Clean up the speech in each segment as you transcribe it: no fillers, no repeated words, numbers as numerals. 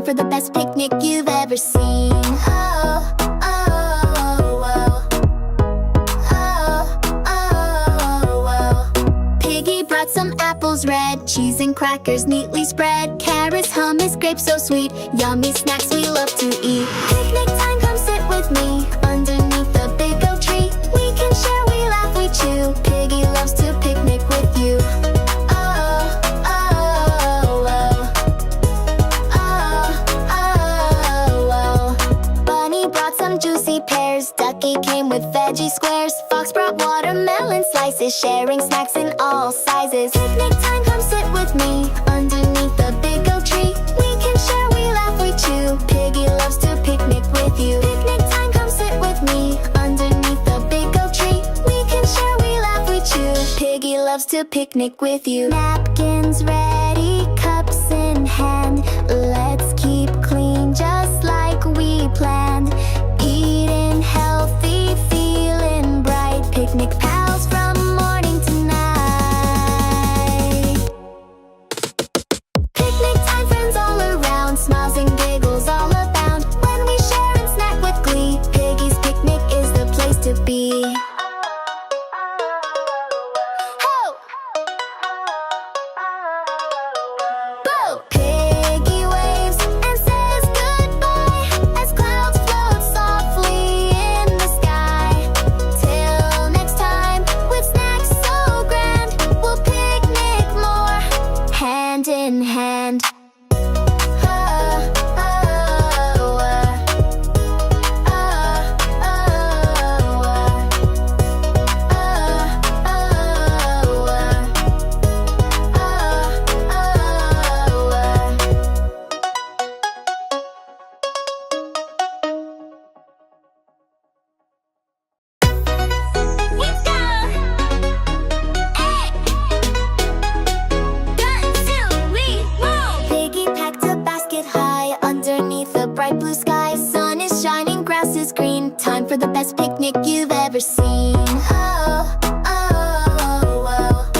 for the best picnic you've ever seen. Oh, oh, oh, oh, oh, oh. Piggy brought some apples red, cheese and crackers neatly spread, carrots, hummus, grapes so sweet, yummy snacks we love to eat. Picnic time, come sit with me underneath the big oak tree. We can share, we laugh, we chew. Piggy loves to picnic with you. Oh, oh, oh, oh, oh, oh. Bunny brought some juicy pears, Ducky came with veggie squares, Fox brought watermelon slices, sharing snacks in all sizes. Picnic time, come sit with me underneath the big oak tree. We can share, we laugh, we chew. Piggy loves to picnic with you. Picnic time, come sit with me underneath the big oak tree. We can share, we laugh, we chew. Piggy loves to picnic with you. Napkins ready, cups in hand. Let's keep clean just like we planned. Eating healthy, feeling bright. Picnic pals from morning to night. Picnic time, friends all around, smiles and giggles all abound. When we share and snack with glee, Piggy's picnic is the place to be. Ho! Boo! Piggy waves and says goodbye as clouds float softly in the sky. Till next time, with snacks so grand, we'll picnic more, hand in hand. Piggy packed a basket high underneath a bright blue sky. Sun is shining, grass is green. Time for the best picnic you've ever seen. Oh, oh, oh,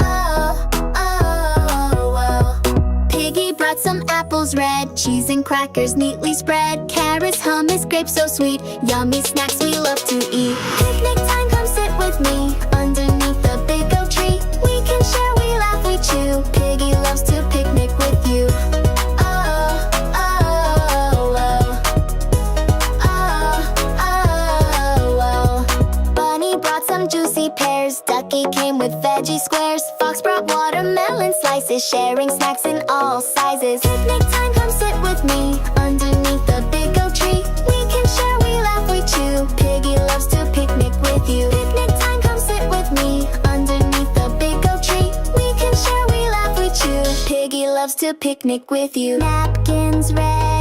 oh, oh, oh. Piggy brought some apples red, cheese and crackers neatly spread, carrots, hummus, grapes so sweet, yummy snacks we love to eat. Picnic time, come sit with me underneath the big oak tree. We can share, we laugh, we chew. Piggy loves to picnic with you. Oh, oh, oh, oh, oh, oh. Bunny brought some juicy pears, Ducky came with veggie squares, Fox brought watermelon slices, sharing snacks in all sizes. Picnic time, come sit with me underneath the big oak tree. We can share, we laugh, we chew. Piggy loves to picnic with you. Picnic time, come sit with me underneath the big oak tree. We can share, we laugh, we chew. Piggy loves to picnic with you. Napkins ready.